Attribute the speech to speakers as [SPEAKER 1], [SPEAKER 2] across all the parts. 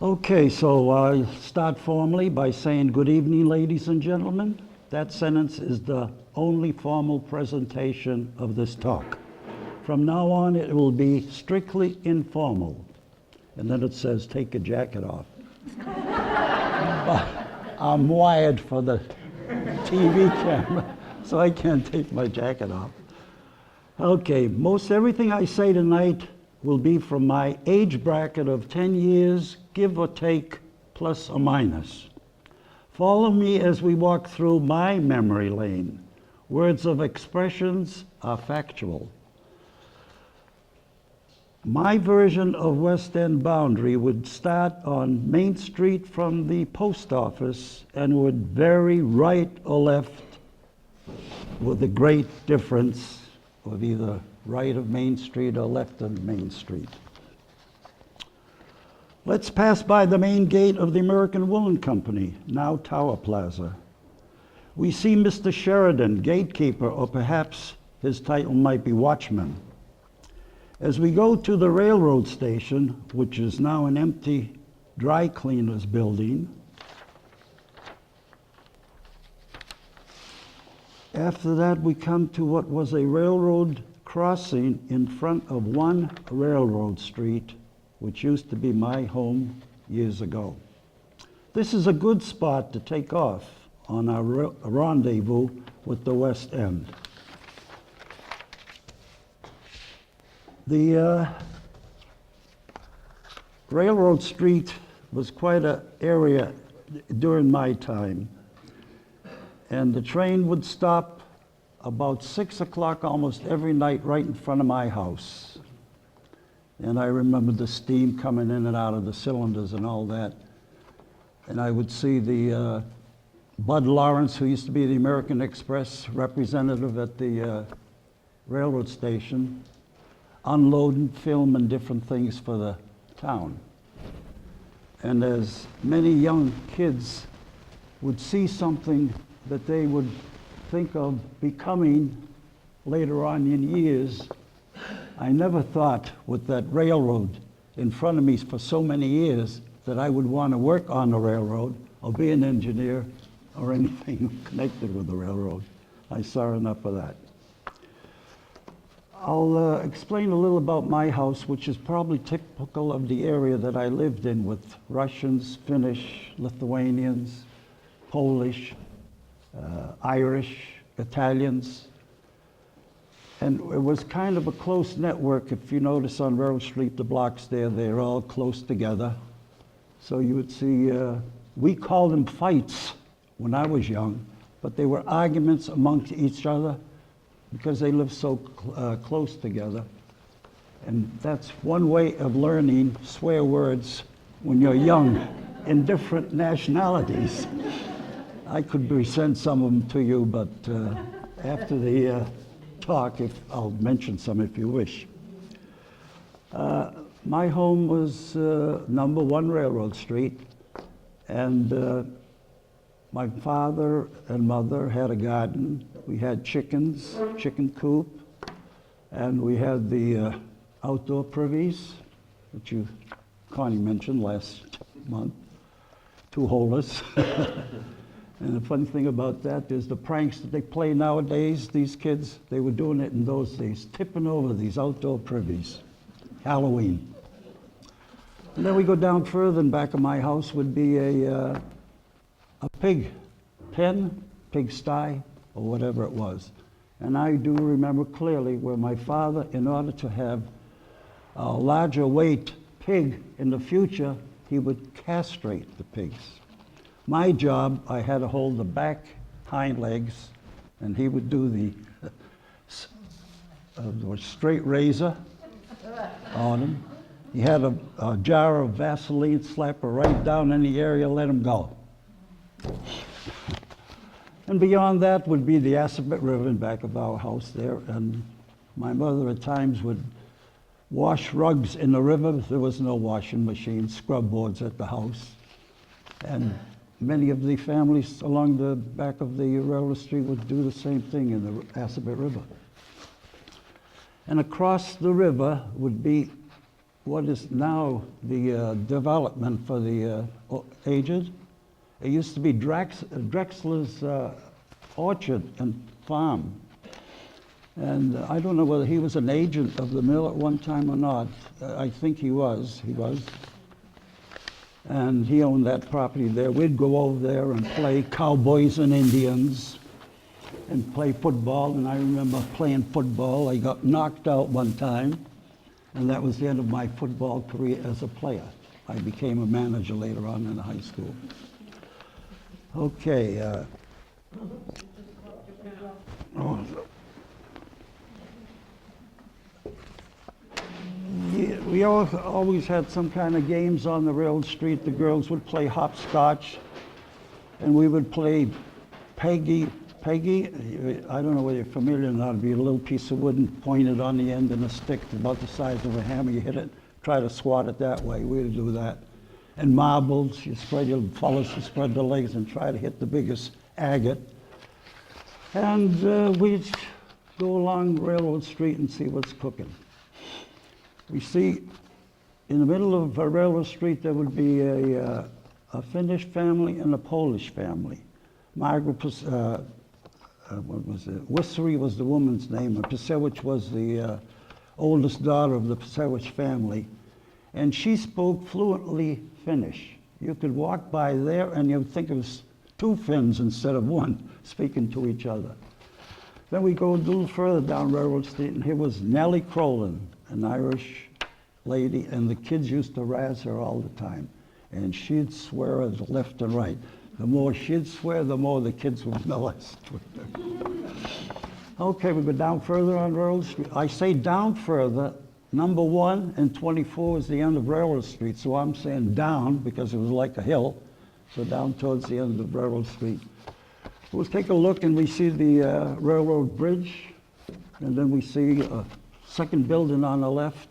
[SPEAKER 1] Okay, so I'll start formally by saying good evening, ladies and gentlemen. That sentence is the only formal presentation of this talk. From now on, it will be strictly informal. And then it says, take your jacket off. But I'm wired for the TV camera, so I can't take my jacket off. Okay, most everything I say tonight will be from my age bracket of 10 years, give or take, plus or minus. Follow me as we walk through my memory lane. Words of expressions are factual. My version of West End boundary would start on Main Street from the post office and would vary right or left with a great difference of either right of Main Street or left of Main Street. Let's pass by the main gate of the American Woolen Company, now Tower Plaza. We see Mr. Sheridan, gatekeeper, or perhaps his title might be watchman. As we go to the railroad station, which is now an empty dry cleaner's building, after that we come to what was a railroad crossing in front of one railroad street, which used to be my home years ago. This is a good spot to take off on our rendezvous with the West End. The railroad street was quite an area during my time, and the train would stop about 6 o'clock almost every night right in front of my house. And I remember the steam coming in and out of the cylinders and all that. And I would see the Bud Lawrence, who used to be the American Express representative at the railroad station, unloading film and different things for the town. And as many young kids would see something that they would think of becoming later on in years, I never thought with that railroad in front of me for so many years that I would want to work on the railroad or be an engineer or anything connected with the railroad. I saw enough of that. I'll explain a little about my house, which is probably typical of the area that I lived in, with Russians, Finnish, Lithuanians, Polish, Irish, Italians. And it was kind of a close network. If you notice on Railroad Street, the blocks there, they're all close together. So you would see, we called them fights when I was young, but they were arguments amongst each other because they lived so close together. And that's one way of learning swear words when you're young in different nationalities. I could present some of them to you, but after the talk, I'll mention some if you wish. My home was number 1 Railroad Street, and my father and mother had a garden. We had chickens, chicken coop, and we had the outdoor privies, which Connie mentioned last month, 2-holers. And the funny thing about that is the pranks that they play nowadays, these kids, they were doing it in those days, tipping over these outdoor privies, Halloween. And then we go down further, and back of my house would be a pig pen, pig sty, or whatever it was. And I do remember clearly where my father, in order to have a larger weight pig in the future, he would castrate the pigs. My job, I had to hold the back hind legs, and he would do the straight razor on him. He had a jar of Vaseline, slap her right down in the area, let him go. And beyond that would be the Assabet River in back of our house there, and my mother at times would wash rugs in the river. There was no washing machine, scrub boards at the house. And many of the families along the back of the railroad street would do the same thing in the Assabet River. And across the river would be what is now the development for the aged. It used to be Drexler's orchard and farm. And I don't know whether he was an agent of the mill at one time or not. I think he was. And he owned that property there. We'd go over there and play cowboys and Indians and play football. And I remember playing football. I got knocked out one time, and that was the end of my football career as a player. I became a manager later on in high school. Okay. We always had some kind of games on the railroad street. The girls would play hopscotch, and we would play Peggy. Peggy, I don't know whether you're familiar or not. It'd be a little piece of wood and pointed on the end and a stick about the size of a hammer. You hit it, try to swat it that way. We would do that. And marbles, you spread your fellows, you spread the legs and try to hit the biggest agate. And we'd go along Railroad Street and see what's cooking. We see in the middle of Railroad Street there would be a Finnish family and a Polish family. Margaret, what was it? Wissery was the woman's name, and Pasewicz was the oldest daughter of the Pasewicz family. And she spoke fluently Finnish. You could walk by there and you'd think it was two Finns instead of one speaking to each other. Then we go a little further down Railroad Street, and here was Nellie Crolin, an Irish lady, and the kids used to razz her all the time. And she'd swear left and right. The more she'd swear, the more the kids would molest with her. Okay, we go down further on Railroad Street. I say down further. Number 1 and 24 is the end of Railroad Street, so I'm saying down because it was like a hill. So down towards the end of Railroad Street. We'll take a look and we see the railroad bridge, and then we see a second building on the left,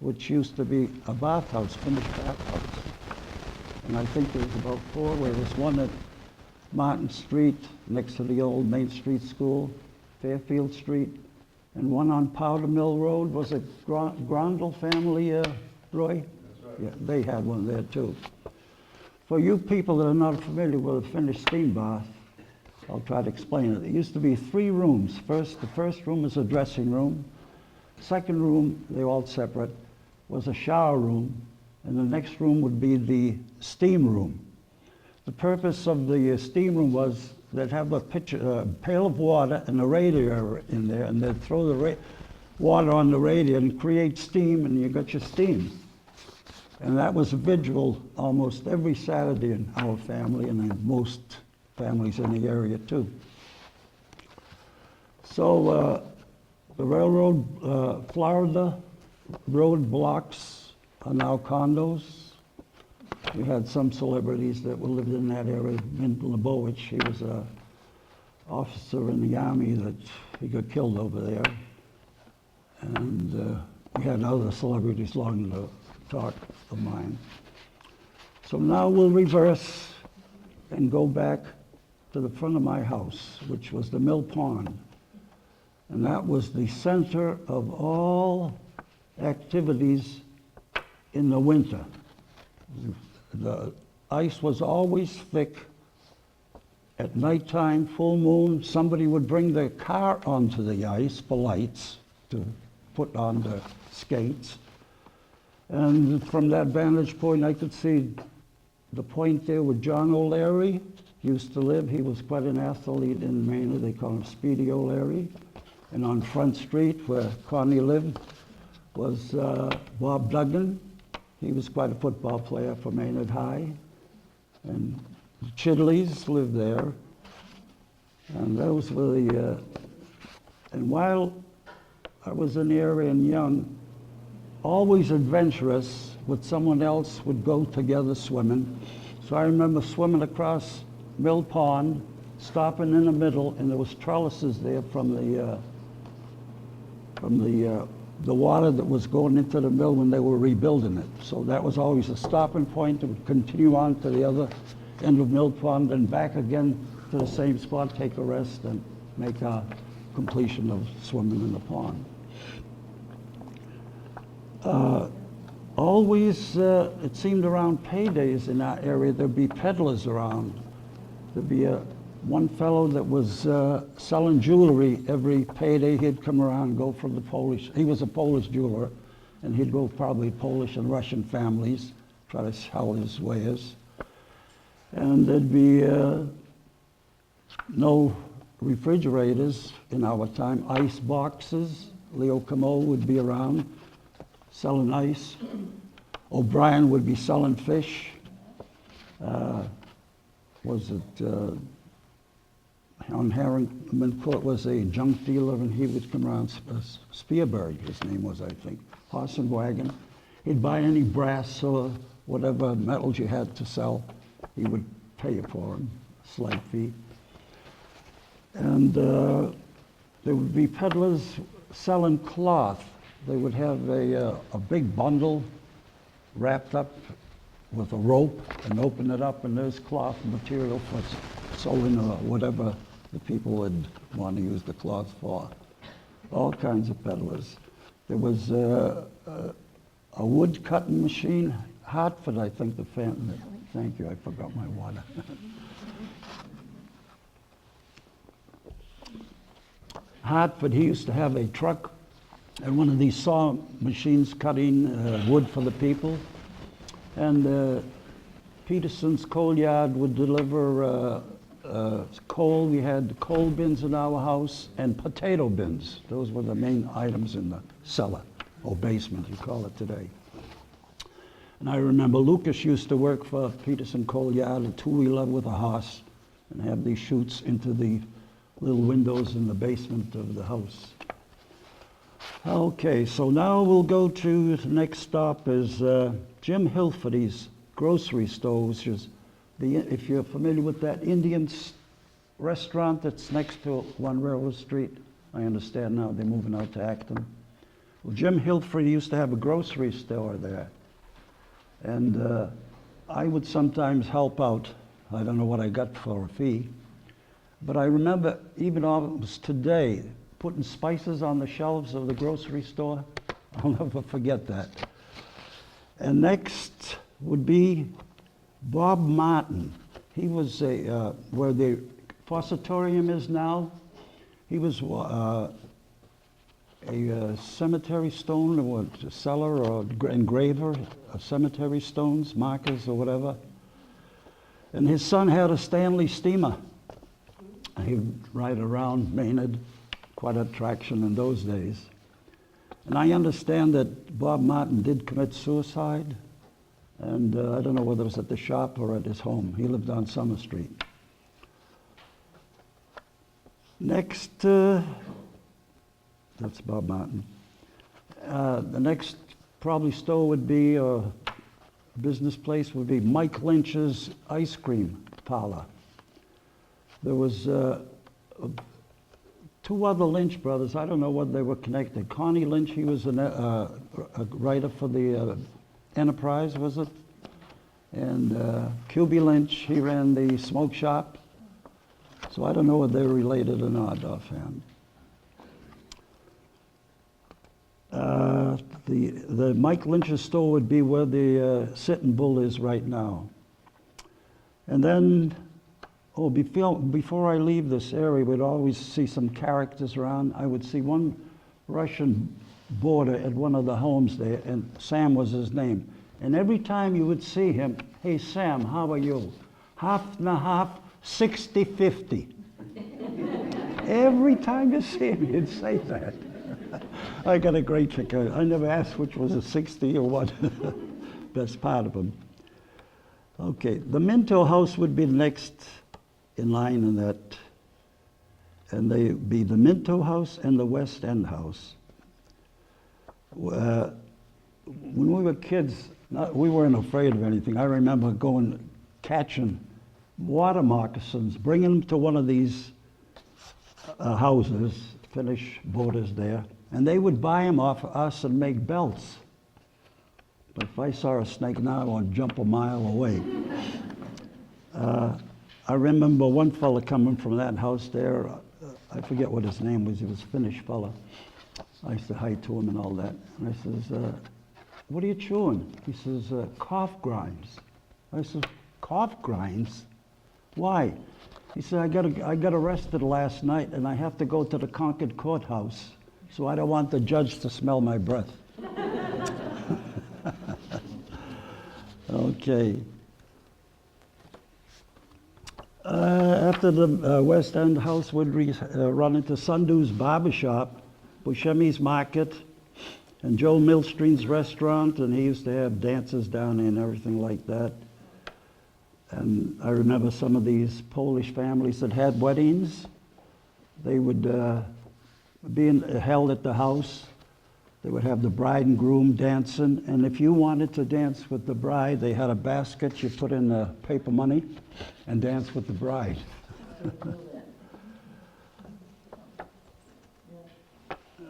[SPEAKER 1] which used to be a bathhouse, Finnish bathhouse. And I think there's about 4. There was one at Martin Street next to the old Main Street School, Fairfield Street, and one on Powder Mill Road. Was it Grondel family, Roy? That's right. Yeah, they had one there too. For you people that are not familiar with a Finnish steam bath, I'll try to explain it. It used to be 3 rooms. The first room is a dressing room. Second room, they're all separate, was a shower room, and the next room would be the steam room. The purpose of the steam room was they'd have a pail of water and a radiator in there, and they'd throw the water on the radiator and create steam, and you got your steam. And that was a vigil almost every Saturday in our family, and in most families in the area too. So the railroad, Florida road blocks are now condos. We had some celebrities that lived in that area. Mint Lebowitz, he was an officer in the Army that he got killed over there. And we had other celebrities along the talk of mine. So now we'll reverse and go back to the front of my house, which was the mill pond. And that was the center of all activities in the winter. The ice was always thick. At nighttime, full moon, somebody would bring their car onto the ice for lights to put on the skates. And from that vantage point, I could see the point there where John O'Leary used to live. He was quite an athlete in Maynard. They call him Speedy O'Leary. And on Front Street, where Connie lived, was Bob Duggan. He was quite a football player for Maynard High. And the Chidleys lived there. And those were the... and while I was in the area and young, always adventurous with someone else, would go together swimming. So I remember swimming across Mill Pond, stopping in the middle, and there was trellises there from the water that was going into the mill when they were rebuilding it. So that was always a stopping point. It would continue on to the other end of Mill Pond and back again to the same spot, take a rest, and make a completion of swimming in the pond. always, it seemed around paydays in our area, there'd be peddlers around. There'd be one fellow that was selling jewelry every payday. He'd come around and go for the Polish. He was a Polish jeweler, and he'd go probably Polish and Russian families, try to sell his wares. And there'd be no refrigerators in our time, ice boxes. Leo Camo would be around selling ice. O'Brien would be selling fish. Was it on Herriman Court was a junk dealer, and he would come around, Spearberg, his name was, I think, horse and wagon. He'd buy any brass or whatever metals you had to sell. He would pay you for them, slight fee. And there would be peddlers selling cloth. They would have a big bundle wrapped up with a rope and open it up, and there's cloth material for sewing or whatever the people would want to use the cloth for. All kinds of peddlers. There was a wood cutting machine, Hartford, I think the family. Thank you, I forgot my water. Hartford, he used to have a truck and one of these saw machines cutting wood for the people. And Peterson's coal yard would deliver coal. We had coal bins in our house and potato bins. Those were the main items in the cellar, or basement, you call it today. And I remember Lucas used to work for Peterson Coal Yard, a two-wheeler with a horse, and have these chutes into the little windows in the basement of the house. Okay, so now we'll go to the next stop is Jim Hilferty's grocery store, which is if you're familiar with that Indian restaurant that's next to One Railroad Street. I understand now they're moving out to Acton. Well, Jim Hilferty used to have a grocery store there. And I would sometimes help out. I don't know what I got for a fee. But I remember even almost today, putting spices on the shelves of the grocery store. I'll never forget that. And next would be Bob Martin. He was where the Fossorium is now. He was a cemetery stone, or a seller or engraver of cemetery stones, markers or whatever. And his son had a Stanley steamer. He'd ride around Maynard, quite an attraction in those days. And I understand that Bob Martin did commit suicide, and I don't know whether it was at the shop or at his home. He lived on Summer Street. Next, that's Bob Martin. The next probably store would be, or business place would be Mike Lynch's ice cream parlor. There was two other Lynch brothers. I don't know whether they were connected. Connie Lynch, he was a writer for the Enterprise, was it? And QB Lynch, he ran the smoke shop. So I don't know whether they're related or not offhand. The Mike Lynch's store would be where the Sitting Bull is right now. And then, before I leave this area, we'd always see some characters around. I would see one Russian boarder at one of the homes there, and Sam was his name. And every time you would see him, "Hey Sam, how are you? Half and a half, 60-50. Every time you see him, he'd say that. I got a great trick. I never asked which was a 60 or what. Best part of him. Okay, the Minto House would be next in line in that. And they'd be the Minto House and the West End House. When we were kids, we weren't afraid of anything. I remember catching water moccasins, bringing them to one of these houses, Finnish boarders there, and they would buy them off of us and make belts. But if I saw a snake now, I would jump a mile away. I remember one fella coming from that house there. I forget what his name was. He was a Finnish fella. I used to hi to him and all that. And I says, what are you chewing? He says, cough grinds. I said, cough grinds? Why? He said, I got arrested last night and I have to go to the Concord courthouse, so I don't want the judge to smell my breath. Okay. After the West End house, would run into Sundow's Barbershop, Buscemi's Market, and Joe Millstream's restaurant, and he used to have dances down there and everything like that. And I remember some of these Polish families that had weddings. They would be held at the house. They would have the bride and groom dancing, and if you wanted to dance with the bride, they had a basket you put in the paper money and dance with the bride.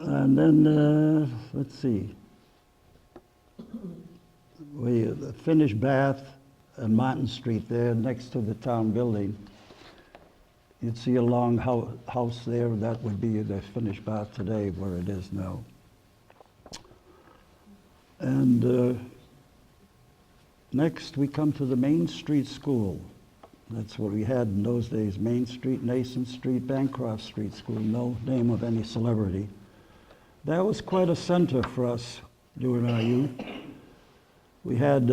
[SPEAKER 1] And then, let's see, we finished Bath and Martin Street there next to the town building. You'd see a long house there. That would be the finished Bath today, where it is now. And next we come to the Main Street School. That's what we had in those days, Main Street, Nason Street, Bancroft Street School, no name of any celebrity. That was quite a center for us during our youth. We had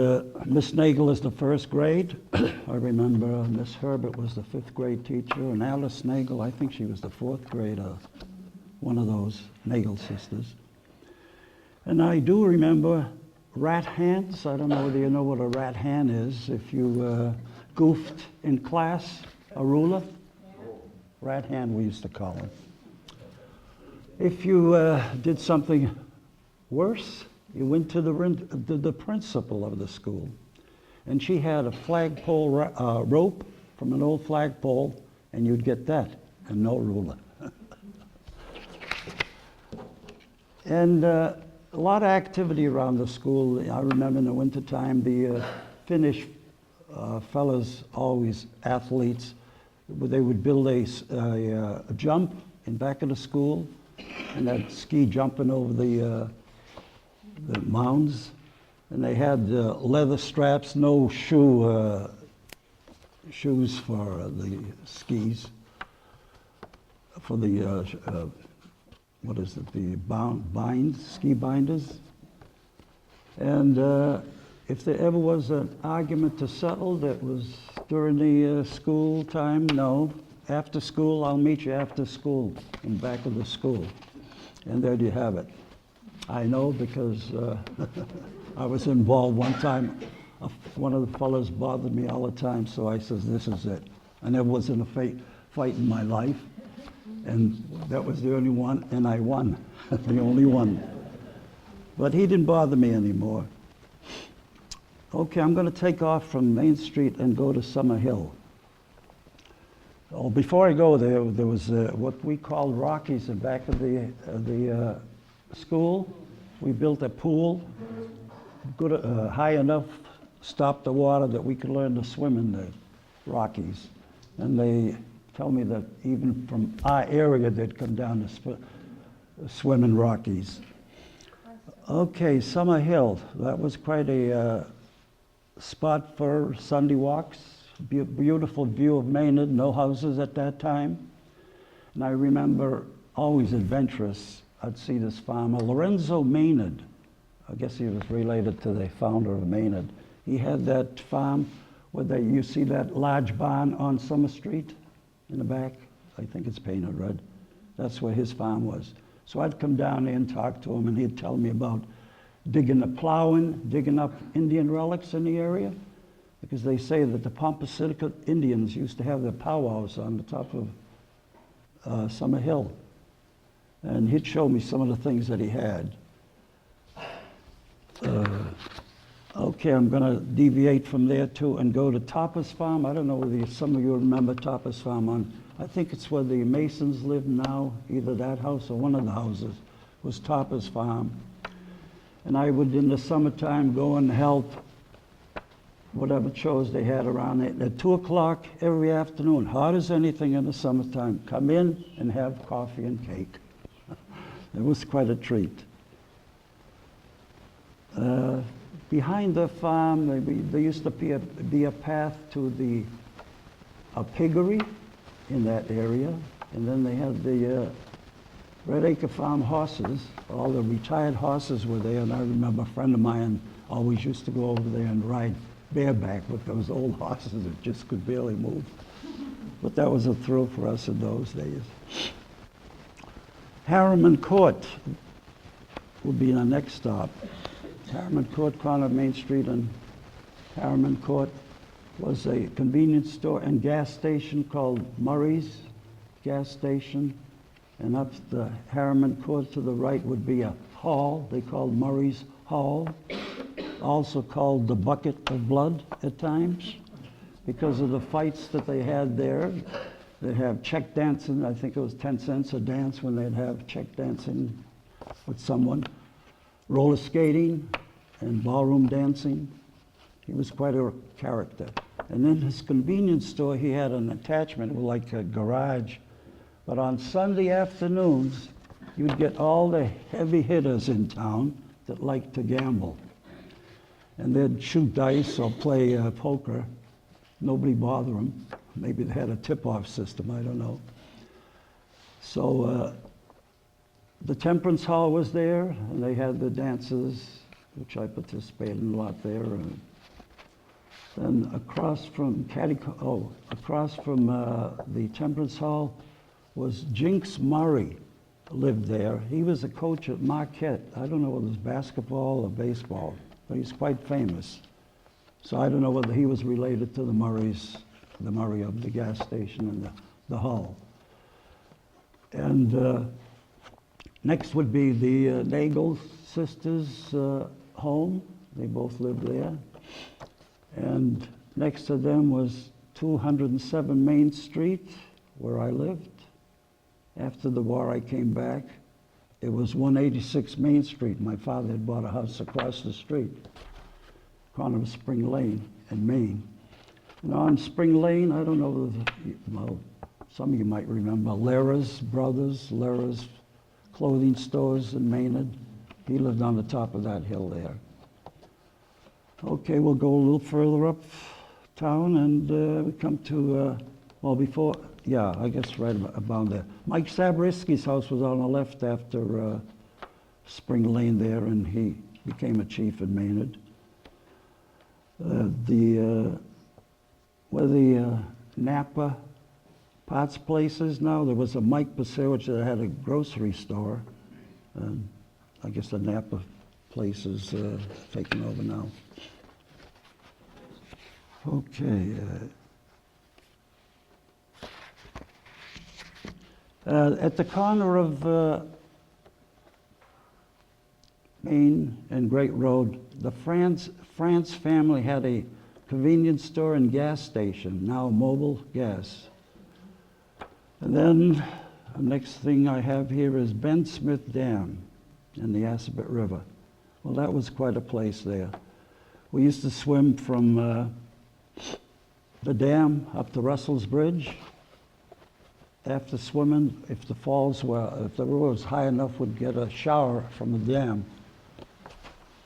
[SPEAKER 1] Miss Nagel as the first grade. I remember Miss Herbert was the 5th grade teacher, and Alice Nagel, I think she was the 4th grader, one of those Nagel sisters. And I do remember rat hands. I don't know whether you know what a rat hand is. If you goofed in class, a ruler, rat hand we used to call it. If you did something worse, you went to the principal of the school, and she had a flagpole rope from an old flagpole, and you'd get that, and no ruler. And a lot of activity around the school. I remember in the wintertime, the Finnish fellas, always athletes, they would build a jump in back of the school, and that ski jumping over the mounds, and they had leather straps, no shoes for the skis, for the what is it, the ski binders. And if there ever was an argument to settle that was during the school time, no. After school, I'll meet you after school in back of the school. And there you have it. I know because I was involved one time. One of the fellows bothered me all the time, so I says, this is it. I never was in a fight in my life, and that was the only one, and I won, the only one. But he didn't bother me anymore. Okay, I'm going to take off from Main Street and go to Summer Hill. Oh, before I go there, there was what we called Rockies in back of the school. We built a pool, good, high enough, stop the water that we could learn to swim in the Rockies. And they tell me that even from our area, they'd come down to swim in Rockies. Okay, Summer Hill, that was quite a spot for Sunday walks. Beautiful view of Maynard, no houses at that time. And I remember, always adventurous, I'd see this farmer, Lorenzo Maynard. I guess he was related to the founder of Maynard. He had that farm where you see that large barn on Summer Street in the back. I think it's painted red. That's where his farm was. So I'd come down there and talk to him, and he'd tell me about plowing, digging up Indian relics in the area. Because they say that the Pompasitica Indians used to have their powwows on the top of Summer Hill. And he'd show me some of the things that he had. Okay, I'm going to deviate from there too and go to Tapas Farm. I don't know whether some of you remember Tapas Farm. I think it's where the Masons live now. Either that house or one of the houses was Tapas Farm. And I would, in the summertime, go and help whatever chores they had around it. At 2 o'clock every afternoon, hot as anything in the summertime, come in and have coffee and cake. It was quite a treat. Behind the farm, there used to be a path to a piggery in that area. And then they had the Red Acre Farm horses. All the retired horses were there. And I remember a friend of mine always used to go over there and ride bareback with those old horses that just could barely move. But that was a thrill for us in those days. Herriman Court would be our next stop. Herriman Court, corner of Main Street and Herriman Court, was a convenience store and gas station called Murray's gas station. And up the Herriman Court to the right would be a hall they called Murray's Hall, also called the Bucket of Blood at times, because of the fights that they had there. They'd have check dancing. I think it was 10 cents a dance when they'd have check dancing with someone. Roller skating and ballroom dancing. He was quite a character. And in his convenience store, he had an attachment like a garage. But on Sunday afternoons, you'd get all the heavy hitters in town that liked to gamble. And they'd shoot dice or play poker. Nobody bothered them. Maybe they had a tip-off system, I don't know. So the Temperance Hall was there, and they had the dances, which I participated in a lot there. And then across from the Temperance Hall was Jinx Murray, lived there. He was a coach at Marquette. I don't know whether it was basketball or baseball, but he's quite famous. So I don't know whether he was related to the Murray of the gas station and the hall. And next would be the Nagel sisters' home. They both lived there. And next to them was 207 Main Street, where I lived. After the war, I came back. It was 186 Main Street. My father had bought a house across the street, corner of Spring Lane in Maine. And on Spring Lane, I don't know, well, some of you might remember Lara's Brothers, Lara's clothing stores in Maynard. He lived on the top of that hill there. Okay, we'll go a little further up town and we come to, I guess right about there. Mike Zabrisky's house was on the left after Spring Lane there, and he became a chief in Maynard. Where the Napa Potts place is now, there was a Mike Pasewicz that had a grocery store. And I guess the Napa place is taken over now. Okay. At the corner of Main and Great Road, the France family had a convenience store and gas station, now Mobile Gas. And then the next thing I have here is Ben Smith Dam in the Assabet River. Well, that was quite a place there. We used to swim from the dam up to Russell's Bridge. After swimming, if the river was high enough, we'd get a shower from the dam.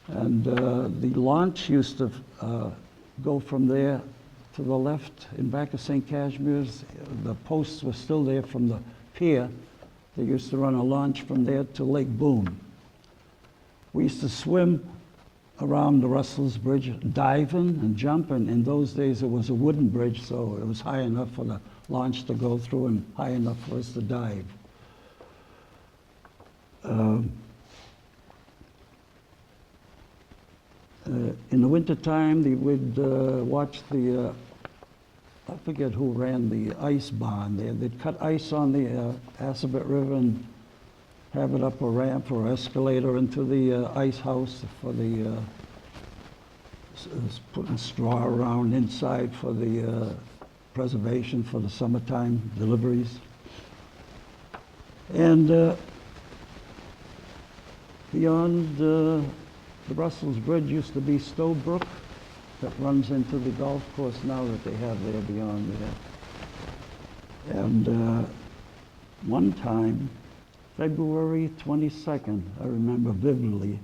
[SPEAKER 1] And the launch used to go from there to the left in back of St. Cashmere's. The posts were still there from the pier. They used to run a launch from there to Lake Boone. We used to swim around the Russell's Bridge, diving and jumping. In those days, it was a wooden bridge, so it was high enough for the launch to go through and high enough for us to dive. In the wintertime, they would watch I forget who ran the ice barn there. They'd cut ice on the Assabet River and have it up a ramp or escalator into the ice house for the putting straw around inside for the preservation for the summertime deliveries. And beyond the Russell's Bridge used to be Stowbrook that runs into the golf course now that they have there beyond there. And one time, February 22nd, I remember vividly,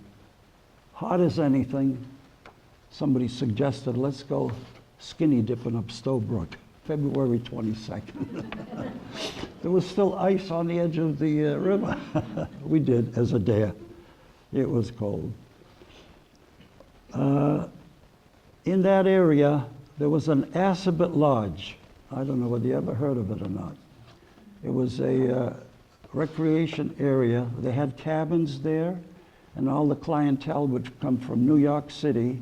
[SPEAKER 1] hot as anything. Somebody suggested, let's go skinny dipping up Stowbrook, February 22nd. There was still ice on the edge of the river. We did as a dare. It was cold. In that area, there was an Assabet Lodge. I don't know whether you ever heard of it or not. It was a recreation area. They had cabins there, and all the clientele would come from New York City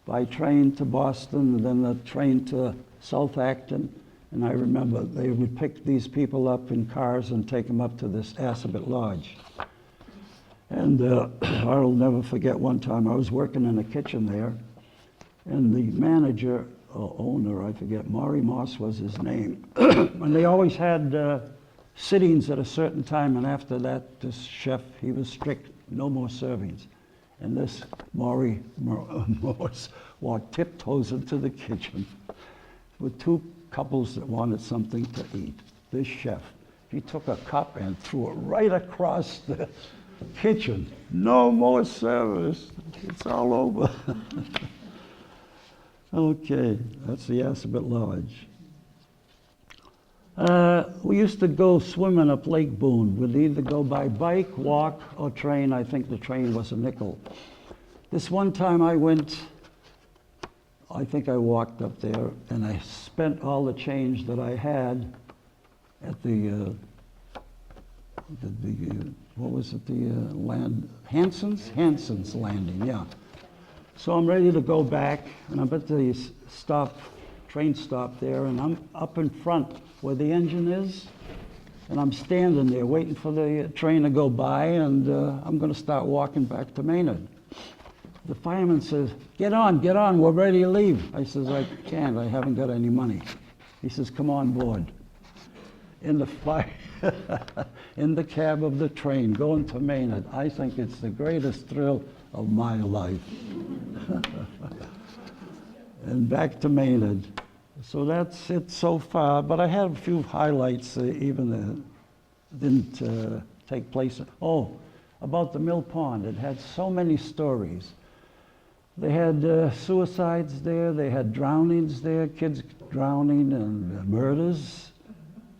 [SPEAKER 1] by train to Boston, and then the train to South Acton. And I remember they would pick these people up in cars and take them up to this Assabet Lodge. And I'll never forget one time I was working in a kitchen there, and the manager or owner, I forget, Maury Moss was his name. And they always had sittings at a certain time, and after that, this chef, he was strict, no more servings. And this Maury Moss walked tiptoes into the kitchen with two couples that wanted something to eat. This chef, he took a cup and threw it right across the kitchen. No more service. It's all over. Okay, that's the Assabet Lodge. We used to go swimming up Lake Boone. We'd either go by bike, walk, or train. I think the train was a nickel. This one time I went, I think I walked up there, and I spent all the change that I had at the what was it, the Hanson's Landing, yeah. So I'm ready to go back, and I'm at the train stop there, and I'm up in front where the engine is, and I'm standing there waiting for the train to go by, and I'm going to start walking back to Maynard. The fireman says, get on, we're ready to leave. I says, I can't, I haven't got any money. He says, come on board. In the cab of the train, going to Maynard. I think it's the greatest thrill of my life. And back to Maynard. So that's it so far, but I had a few highlights even that didn't take place. Oh, about the Mill Pond. It had so many stories. They had suicides there, they had drownings there, kids drowning and murders.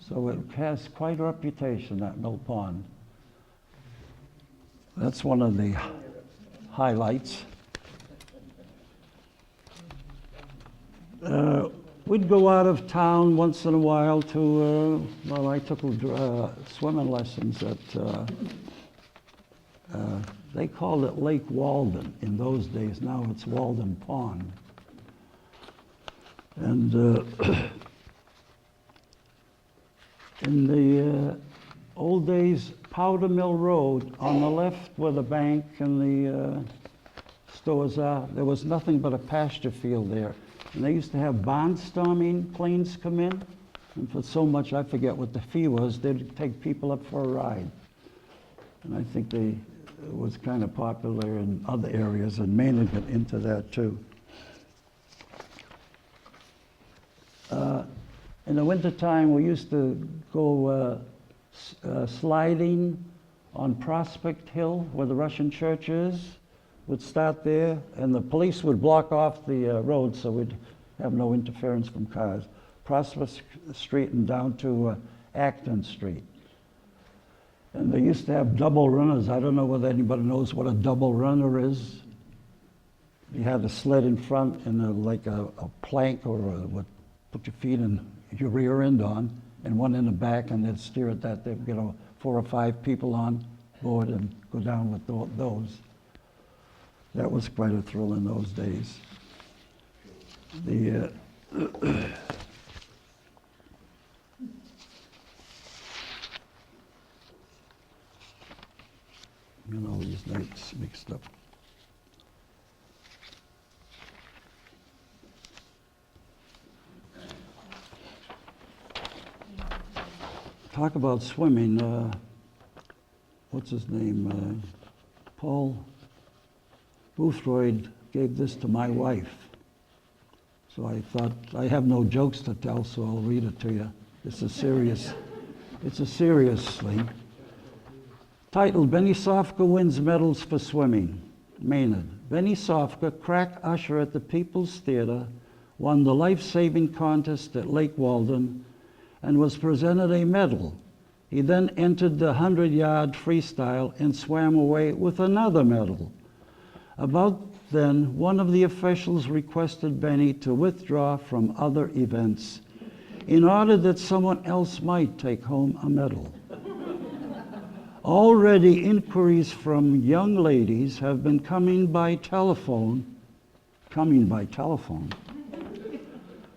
[SPEAKER 1] So it has quite a reputation, that Mill Pond. That's one of the highlights. We'd go out of town once in a while to, well, I took swimming lessons at, they called it Lake Walden in those days. Now it's Walden Pond. And in the old days, Powder Mill Road, on the left where the bank and the stores are, there was nothing but a pasture field there. And they used to have barnstorming planes come in, and for so much, I forget what the fee was, they'd take people up for a ride. And I think it was kind of popular in other areas, and Maynard got into that too. In the wintertime, we used to go sliding on Prospect Hill, where the Russian church is. We'd start there, and the police would block off the road so we'd have no interference from cars. Prospect Street and down to Acton Street. And they used to have double runners. I don't know whether anybody knows what a double runner is. You had a sled in front and like a plank or what put your feet and your rear end on, and one in the back, and they'd steer at that. They'd get 4 or 5 people on board and go down with those. That was quite a thrill in those days. The all these nights mixed up. Talk about swimming. What's his name? Paul Boothroyd gave this to my wife. So I thought, I have no jokes to tell, so I'll read it to you. It's a serious thing. Titled, Benny Sofka wins medals for swimming. Maynard. Benny Sofka, crack usher at the People's Theater, won the life-saving contest at Lake Walden and was presented a medal. He then entered the 100-yard freestyle and swam away with another medal. About then, one of the officials requested Benny to withdraw from other events in order that someone else might take home a medal. Already inquiries from young ladies have been coming by telephone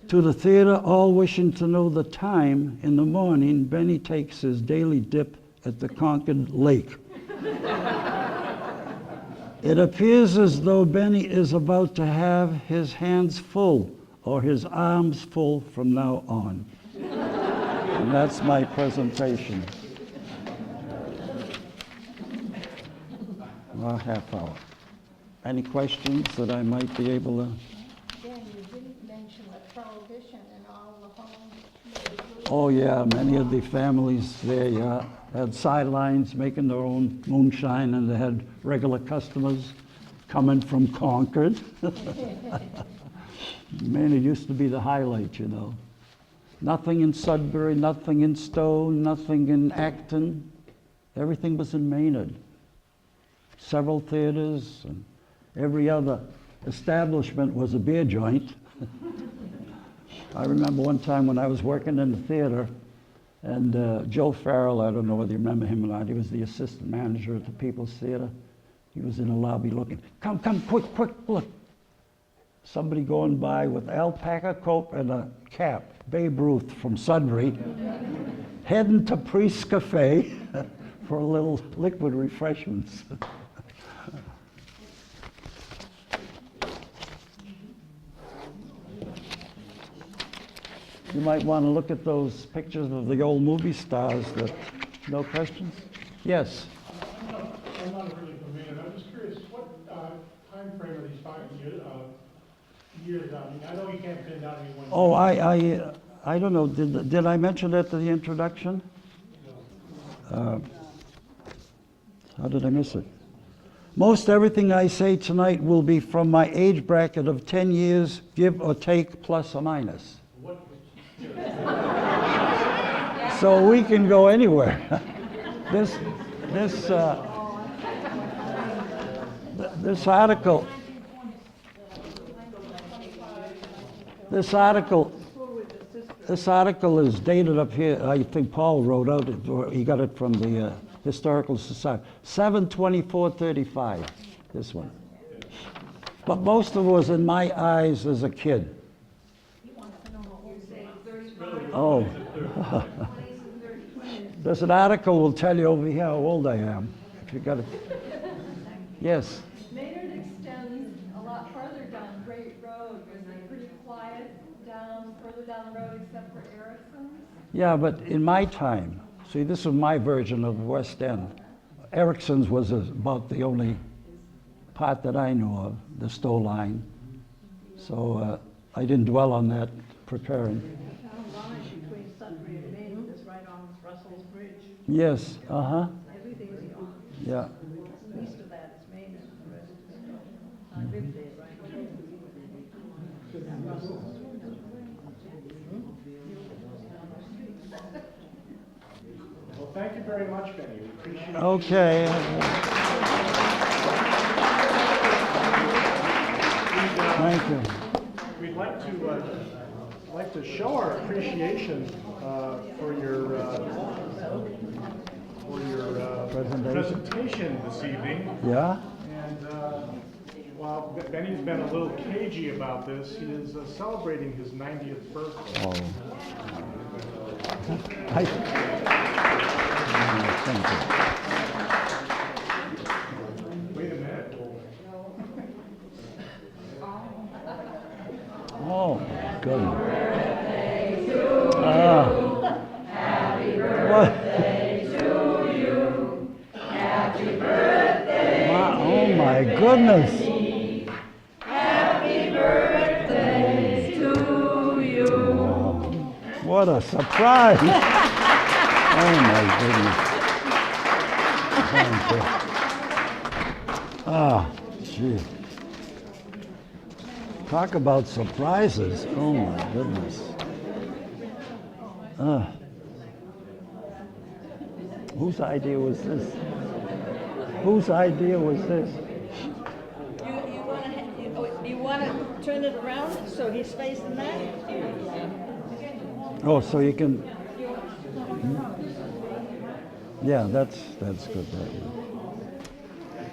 [SPEAKER 1] to the theater, all wishing to know the time in the morning Benny takes his daily dip at the Concord Lake. It appears as though Benny is about to have his hands full or his arms full from now on. And that's my presentation. A half hour. Any questions that I might be able to?
[SPEAKER 2] Dan, you didn't mention the prohibition and all the homes.
[SPEAKER 1] Oh yeah, many of the families there had sidelines making their own moonshine, and they had regular customers coming from Concord. Maynard used to be the highlight, you know. Nothing in Sudbury, nothing in Stowe, nothing in Acton. Everything was in Maynard. Several theaters, and every other establishment was a beer joint. I remember one time when I was working in the theater, and Joe Farrell, I don't know whether you remember him or not, he was the assistant manager at the People's Theater. He was in the lobby looking, come, quick, look. Somebody going by with alpaca coat and a cap, Babe Ruth from Sudbury, heading to Priest's Cafe for a little liquid refreshments. You might want to look at those pictures of the old movie stars. No questions? Yes?
[SPEAKER 3] I'm not really familiar. I'm just curious, what time frame are these 5 years? I mean, I know you can't pin down any one.
[SPEAKER 1] Oh, I don't know. Did I mention that to the introduction? How did I miss it? Most everything I say tonight will be from my age bracket of 10 years, give or take, plus or minus. So we can go anywhere. This article is dated up here. I think Paul wrote out it, or he got it from the Historical Society. 7/24/35. This one. But most of it was in my eyes as a kid. Oh. There's an article will tell you over here how old I am. If you got it. Yes.
[SPEAKER 2] Maynard extends a lot further down Great Road. Was it pretty quiet further down the road except for Erickson's?
[SPEAKER 1] Yeah, but in my time, see, this was my version of the West End. Erickson's was about the only part that I knew of, the Stowe line. So I didn't dwell on that preparing.
[SPEAKER 4] The town line between Sudbury and Maynard is right on Russell's Bridge.
[SPEAKER 1] Yes,
[SPEAKER 4] Everything is on.
[SPEAKER 1] yeah.
[SPEAKER 4] East of that is Maynard, the rest is Stowe. I lived there, right? And Russell's.
[SPEAKER 3] Well, thank you very much, Benny. We appreciate it.
[SPEAKER 1] Okay. Thank you.
[SPEAKER 3] We'd like to show our appreciation for your presentation this evening.
[SPEAKER 1] Yeah?
[SPEAKER 3] And while Benny's been a little cagey about this, he is celebrating his 90th birthday.
[SPEAKER 1] Oh. Thank you.
[SPEAKER 3] Wait a minute.
[SPEAKER 1] Oh, goodness. Happy birthday to you. Happy birthday. Oh my goodness.
[SPEAKER 2] Happy birthday to you.
[SPEAKER 1] What a surprise. Oh my goodness. Thank you. Ah, gee. Talk about surprises. Oh my goodness. Whose idea was this? Whose idea was this?
[SPEAKER 4] You want to turn it around so he's facing that?
[SPEAKER 1] Oh, so you can. Yeah, that's good. That way.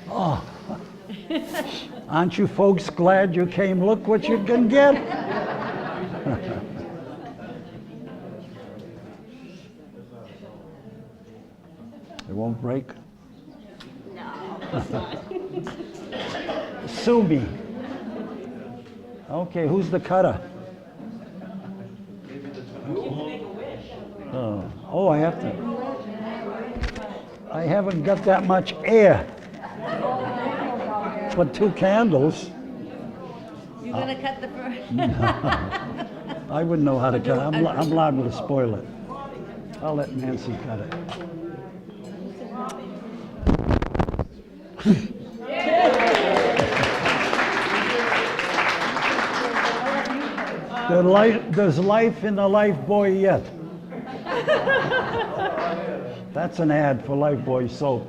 [SPEAKER 1] Oh, aren't you folks glad you came? Look what you can get. It won't break? No. Sue me. Okay, who's the cutter? Oh, I have to. I haven't got that much air. But 2 candles.
[SPEAKER 4] You're gonna cut the first?
[SPEAKER 1] I wouldn't know how to cut it. I'm liable to spoil it. I'll let Nancy cut it. There's life in the Life Boy yet. That's an ad for Life Boy soap.